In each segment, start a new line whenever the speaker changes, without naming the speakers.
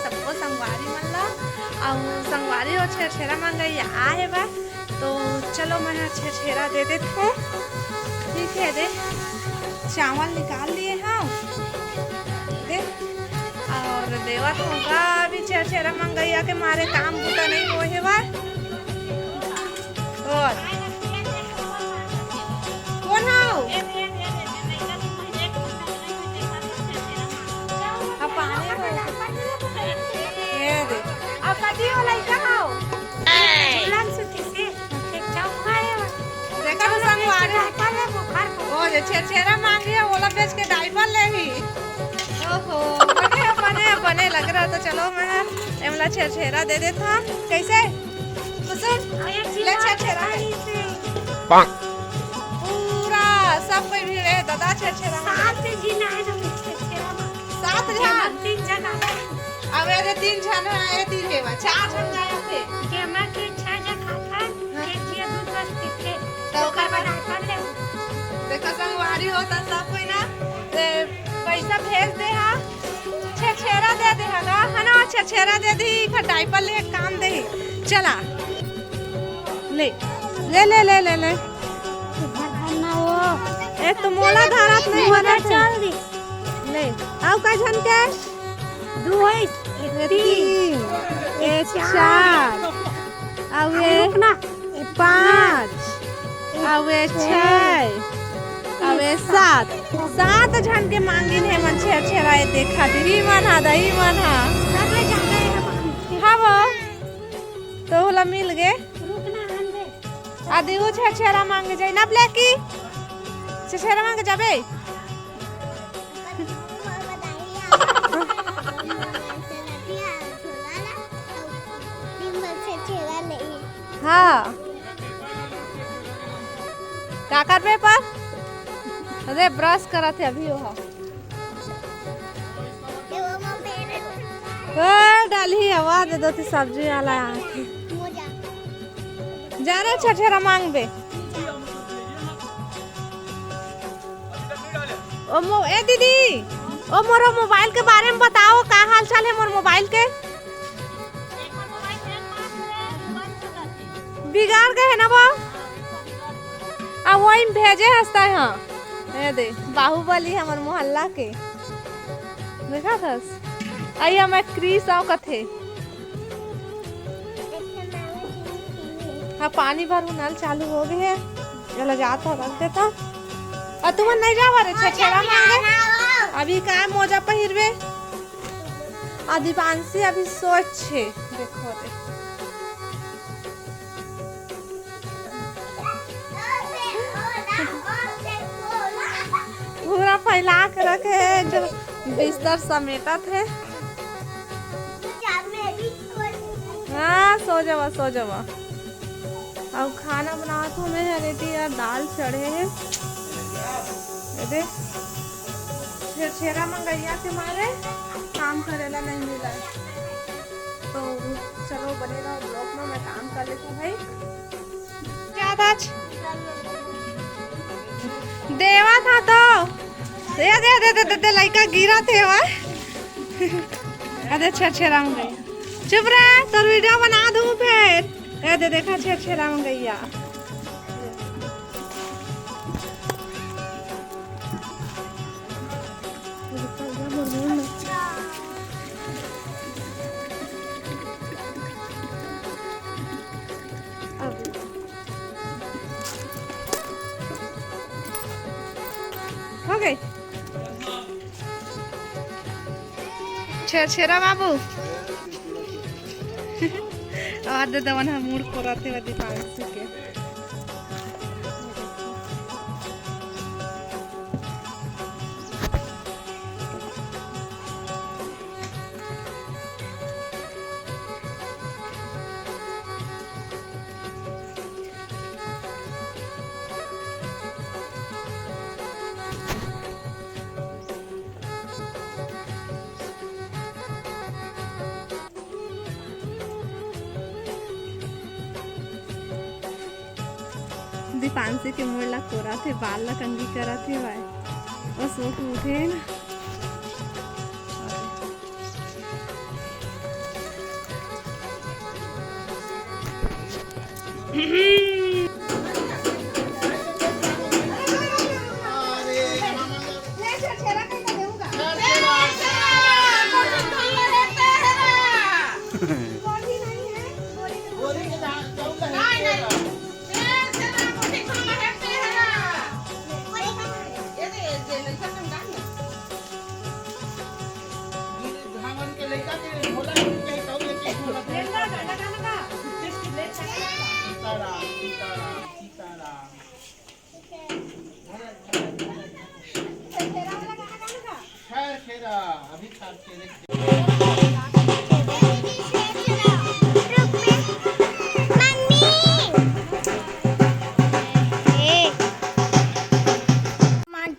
सबको संगवारी मन ला और संगवारी हो छेरा मंगई आए बा तो चलो मैं छेरा दे देती हूँ। ठीक है दे चावल निकाल लिए हाँ दे और देवत होगा अभी छेरा मंगैया के मारे काम बूता नहीं हो है बा। और कौन हो कदी वाला कहाँ हो झूलन सुती से एक चाव खाए देखा तो संगवारी ओ जे छेरा मांगी है ओला बेच के डाइपर ले ही। ओहो बने लग रहा तो चलो मैं एमला छेरा दे देता कैसे कुसुम ले छेरा पूरा सब कोई भीड़ है दादा छेरा साथ जीना है तो छेरा साथ जन 3 जन अब ये 3 जन है 3 है 4 जन आए थे के हम के 6 जन खाता के के दूध बस्ती थे तो कर बना कर ले देखो संगवारी होता सब कोई ना पैसा भेज दे हा छेरा दे दे है ना छेरा दे दी फिर डाइपर ले काम दे चला ले ले ले ले ले ले ना वो ए तो मोला धारत नहीं होना चल दी ले आओ का जन के 2 3 4 आवे 5 आवे 6 आवे 7 जन के मांगिन है मन छेरा देखा दी मन हा हाँ वो तो होला मिल गए आदि वो छेरा मांगे जाए ना ब्लैकी छेरा मांगे जाबे हाँ क्या कर रहे पर अरे ब्रश करा थे अभी वो डाली हवा दे दो थी सब्जी वाला जा रहे छेरा मांग बे ए दीदी ओ मोरो मोबाइल के बारे में बताओ का हाल चाल है मोर मोबाइल के बिगाड़ गए है ना वो अब वही भेजे हंसता है हाँ ये दे बाहुबली हमारे मोहल्ला के देखा था आई हम क्रीस आओ कथे हाँ पानी भर नल चालू हो गए है चलो जाता रख देता और तुम नहीं जावा रे छेरा मांगे अभी का मोजा पहिरबे आदिवासी अभी सोच छे देखो रे पूरा फैला के रखे है जो बिस्तर समेटा थे हाँ सो जावा अब खाना बना तो मैं रेडी यार दाल चढ़े है छेरा मंगैया के मारे काम करेला नहीं मिला तो चलो बने रहो ब्लॉग में मैं काम कर लेती हूँ भाई क्या था देवा था तो दे दे दे दे दे, दे लड़का गिरा थे वह अरे छेरा मंगैया चुप रहे तो वीडियो बना दूँ फिर दे देखा छेरा मंगैया हो गई छेरा बाबू और दवन हम मूड को रहते वाली पांच के दीपांशी के मुड़ ला कोरा थे बाल ला कंगी करा थे भाई बस वो उठे ना
अभी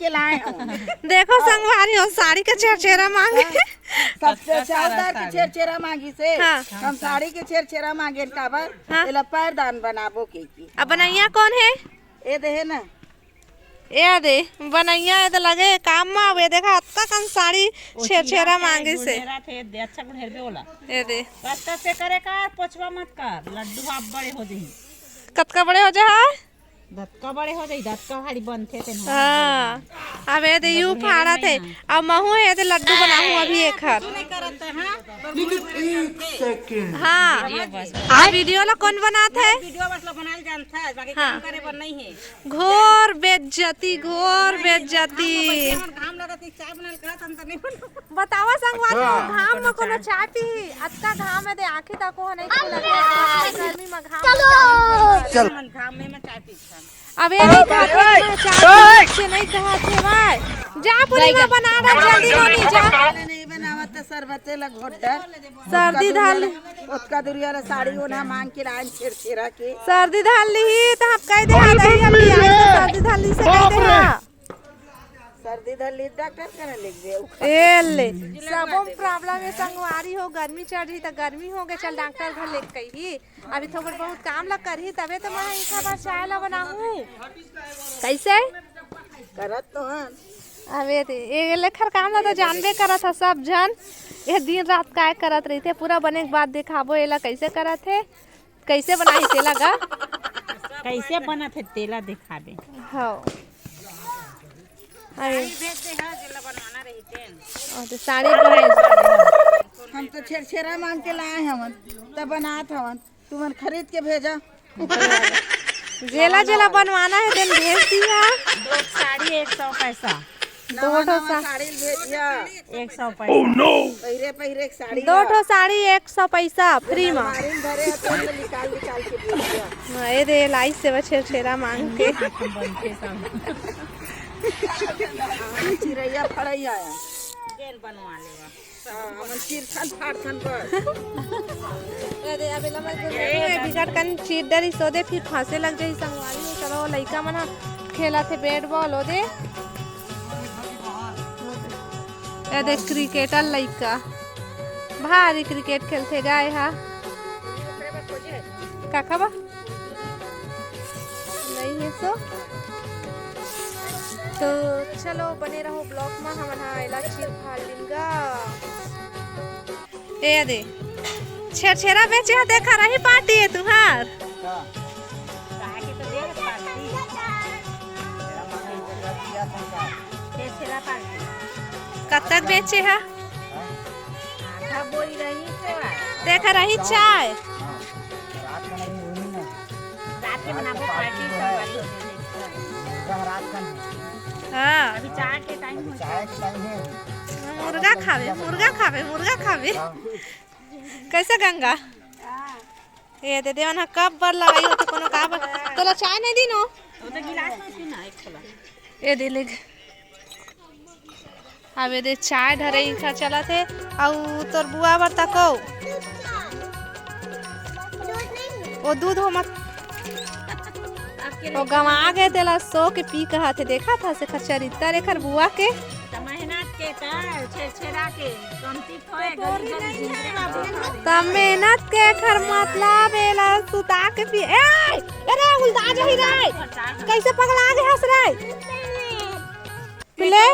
देखो संगवारी हो साड़ी के छेरछेरा मांगे
सबसे चावदार के छेरछेरा मांगी से हम साड़ी के छेरछेरा मांगे काबर एला पैरदान बनाबो के की।
अब बनैया कौन है?
ए दे ना
ए दे बनैया ए तो लगे काम में आवे देखा अत्ता कन साड़ी छेरछेरा मांगे से
थे दे अच्छा गुड़ हेरबे होला
ए दे
रास्ता से करे का पोछवा मत कर लड्डू आप बड़े हो जाई
कतका बड़े हो जा
धक्का बड़े हो जाई धक्का हाड़ी बनथे ते
हां अब ए दे यू फाड़ा थे अब महू है ते लड्डू बनाऊं अभी एक हर
नहीं करत हां
सेकंड
हां वीडियो ला कौन बनात है?
वीडियो बस ला बनाल जानता है बाकी काम करे पर नहीं है।
घोर बेइज्जती
घाम लगत चाय बनाल कहत हम त नहीं
बतावा संगवारी घाम में कोनो चाय पी अत्ता घाम में दे आंखी तको नहीं लगे गर्मी में घाम
चल
घाम में मैं चाय पी
अबे नहीं चाय से नहीं कहा थे भाई जा पूरी ना बना रहा जल्दी नहीं जा
नहीं बनावत सरबते ला घोट
सर्दी धाल
ओतका दुरिया ला साड़ी ओना मांग के लाइन छेरछेरा के
सर्दी धाल ली तो हम कह दे दही हल्दी आई सर्दी धाल ली से कह दे
सर्दी धली डॉक्टर करे लिख दे
ए ले सबों प्रॉब्लम है संगवारी हो गर्मी चढ़ रही तो गर्मी हो गए चल डॉक्टर घर ले कही अभी थोड़ा बहुत काम लग कर ही तबे तो मैं इतना बार चाय ला बनाऊं कैसे
करत तो हन
अबे ये लेखर काम ला तो जानबे करत है सब जन ये दिन रात काय करत रही थे पूरा बने के बाद दिखाबो एला कैसे करत है कैसे बनाई तेला गा
कैसे बना थे तेला दिखाबे
हां अरे
भेज दे हां जेला बनवाना रही तेन
और तो साड़ी बने
हम तो छेरछेरा मांग के लाए हवन तब बनात हवन तुमन खरीद के भेजा
जेला जेला बनवाना है तेन भेज दिया
दो साड़ी 100 पैसा
दो साड़ी भेजिया
100 पैसा
पहिरे पहिरे साड़ी
दो ठो साड़ी 100 पैसा फ्री में
मारी धरे हथन तो निकाल निकाल के भेजिया
ये दे लाई से छेरछेरा मांग के
बनते सब
चिरैया फड़ैया
जेल बनवा लेवा
हमन चीर खान फाड़ खान पर
अरे अबे लमा बिगड़ कन चीर डरी सो दे फिर फांसे लग जाई संगवारी हो चलो लइका मन खेला थे बैट बॉल हो दे ए दे क्रिकेटर लइका भारी क्रिकेट खेलते गए हा काका बा नहीं है सो तो चलो बने रहो ब्लॉग में हम आइला चीर फाड़ लिंगा ए दे छेरछेरा बेचे है देखा रही पार्टी है तुम्हार
काहे के तो देख पार्टी छेरछेरा पार्टी
कब तक बेचे है
आधा बोई रही सेवा
देखा रही चाय
रात में बनाबो पार्टी सब वाली रात का
हाँ
अभी चाय के टाइम हो
मुर्गा खावे कैसे गंगा ये दे देवन कब बर लगाई हो तो कोनो का तोला चाय नहीं दी नो
तो गिलास में पीना एक थोड़ा
ये दे ले अबे दे चाय धरे इनका चला थे और तोर बुआ बर तको वो दूध हो मत वो गवा गए तेला सो के पी कहा थे देखा था से खचरिता रेखर बुआ के
मेहनत के छेरछेरा के कमती थोए गरीब जिंदगी
तब मेहनत के खर मतलब एला सुता के पी ए अरे उल्टा जही रे कैसे पगला गे हंस रे ले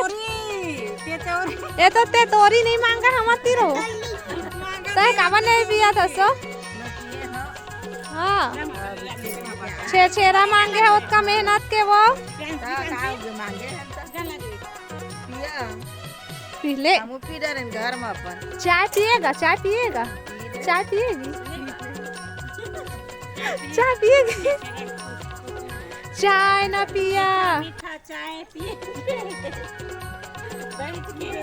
ये तो ते तोरी नहीं मांगा हम तीरो तय काबा नहीं पिया था सो हां छेरा मांगे है उसका मेहनत के वो
मांगे पिया
पी ले।
हम पी रहे घर में अपन।
चाय पिएगा? चाय पिएगा? चाय पिएगी? चाय पिएगी? चाय ना पिया।
मीठा चाय पिए चाय पिए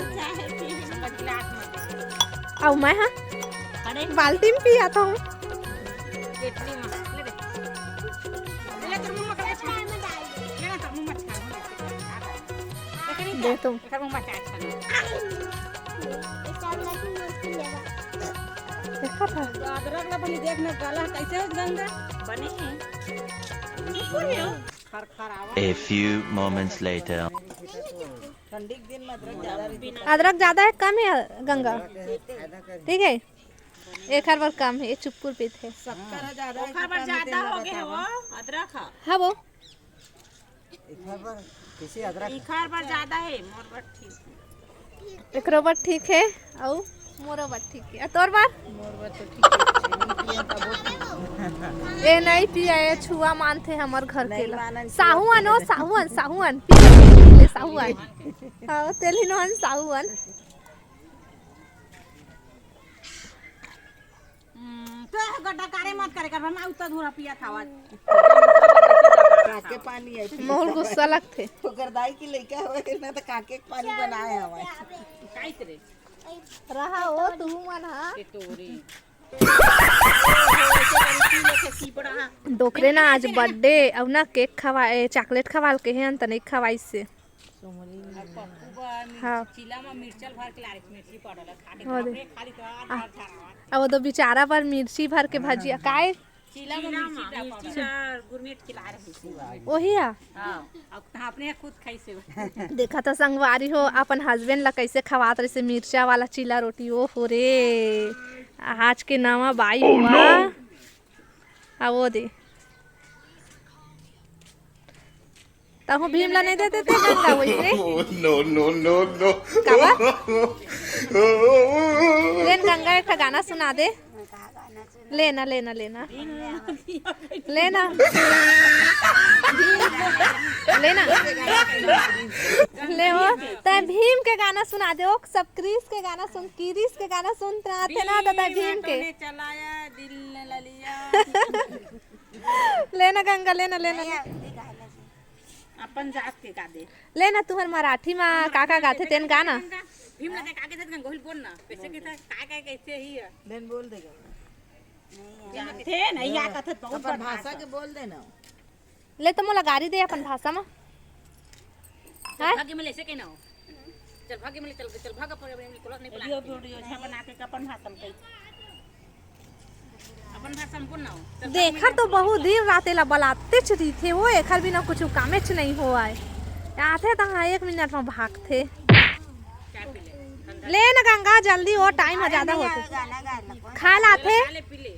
आओ मैं हाँ
अरे
बाल्टी में पिया था हूँ।
केटली में ले दे ले तो मुंह में कर चाय में डाल दे ले तो मुंह में खा
दे तुम
कर मुंह में चाय
देखा था।
अदरक ला बनी देखने गला कैसे हो गंगा बने हैं खरखरावा।
A few moments later.
ठंडी के दिन में अदरक ज्यादा रहती
अदरक ज्यादा है कम है गंगा? ठीक है एक हर बार कम है। ये चुप्पुर पीते है।
शक्कर है ज्यादा है,
खबर ज्यादा हो गए वो अदरक है
हाँ वो
किसी अदरक
इखर पर ज्यादा है मोर पर ठीक
एक रोबर ठीक है और मोरो बात ठीक है। तोर बार
मोर तो ठीक है।
ये नहीं पिया ये छुआ मानते हमार घर के
नहीं
ला।
मानन
साहुआन ओ साहुआन साहुआन पी ले साहुआन। हाँ तेली नहन साहुआन।
तो गड्ढा कारे मत करे कर मैं उतना धूरा पिया था आज
काके पानी आई
मोहल गुस्सा लगते।
गर्दाई की लइका होए ना तो काके के पानी बनाए हवे
काई रे
रहा हो तू मन हाँ
टोरी
डोकरे ना आज बर्थडे अब ना केक खवाए चॉकलेट खवाल के हैं त नहीं खवाई से। हाँ
चिला में मिर्चल भर के लारे मिर्ची पड़ल खा
हाँ
के
दे।
खाली तो आज
अब तो बेचारा पर मिर्ची भर के भजिया काहे
चिला में मिर्ची पाउडर गुरमेट खिला रही
वही आ
हां अब अपने खुद खाई से
देखा तो संगवारी हो अपन हस्बैंड ला कैसे खवात रहे से मिर्चा वाला चिला रोटी। ओ हो रे आज के नामा बाई हुआ आ वो दे तहु भीमला नहीं देते थे गंगा वैसे
No.
कावा लेन गंगा एक गाना सुना दे। लेना लेना लेना लेना लेना ले हो तय भीम के गाना सुना दे। सब क्रिस के गाना सुन किरिस के गाना सुनते आते ना तो भीम के
चलाया दिल ने लिया
लेना गंगा लेना लेना
अपन जात के गा दे
लेना तुहर मराठी में काका गाते तेन गाना
भीम ने काके थे गोहिल बोल ना कैसे के था का कैसे ही है
देन बोल देगा
थे नहीं या कथे बहुत
अपन भाषा के बोल देना
ले तो मोला गाड़ी दे अपन भाषा में
चल भागे में लेसे के ना चल भागे में चल भागा पर नहीं बुला वीडियो बना के अपन भाषा में कही अपन भाषा में बोल ना
देखा तो बहुत दिन राते ला बलाते चली थे वो एक भी ना कुछ कामे च नहीं हो आए आते तो हाँ 1 मिनट में भागते।
चाय पी ले
ले ना गंगा जल्दी हो टाइम ज्यादा होते खा लाते
ले पी ले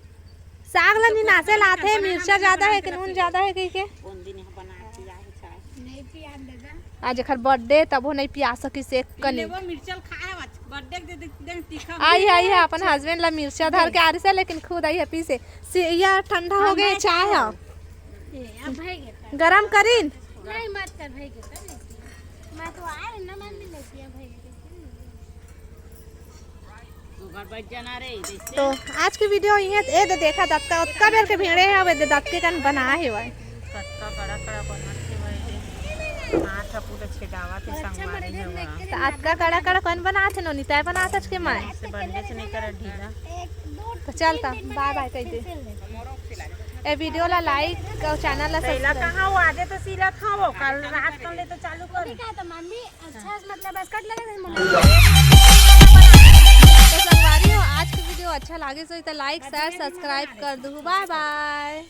साग ला नासे लाते मिर्चा ज्यादा है कि नून ज्यादा है कहीं के
कौन दिन बना दिया है चाय नहीं पिया देगा
आज एखर बर्थडे तब वो नहीं पिया सकी से कनी
वो मिर्चल खाए बर्थडे दे तीखा
आई है अपन हस्बैंड ला मिर्चा धर के आ रही से लेकिन खुद आई है पी से या ठंडा हो गया चाय है
अब भाई
गरम करीन
नहीं मत कर भाई मैं तो आए ना मान भी नहीं किया भाई तू घर बैठ जाना रे
तो आज की वीडियो ये तो देखा दत्ता उत्का बेर के भेड़े है वे दत्त के कन बना है भाई
कत्ता बड़ा कड़ा बना के भाई हाथ पूरा छेड़ावा ते संगवारी है
तो आज का कड़ा कड़ा कौन बना थे नो निताय बना था के माय
से बनने से नहीं कर ढीला
तो चलता बाय बाय कह दे ए वीडियो ला लाइक और चैनल ला
पहला
सब्सक्राइब
कहां वो आधे तो सीला था वो कल रात कर ले तो चालू कर
तो मम्मी अच्छा मतलब बस कट लगे
तो संगवारी हो आज की वीडियो अच्छा लगे तो लाइक शेयर सब्सक्राइब कर दो। Bye bye.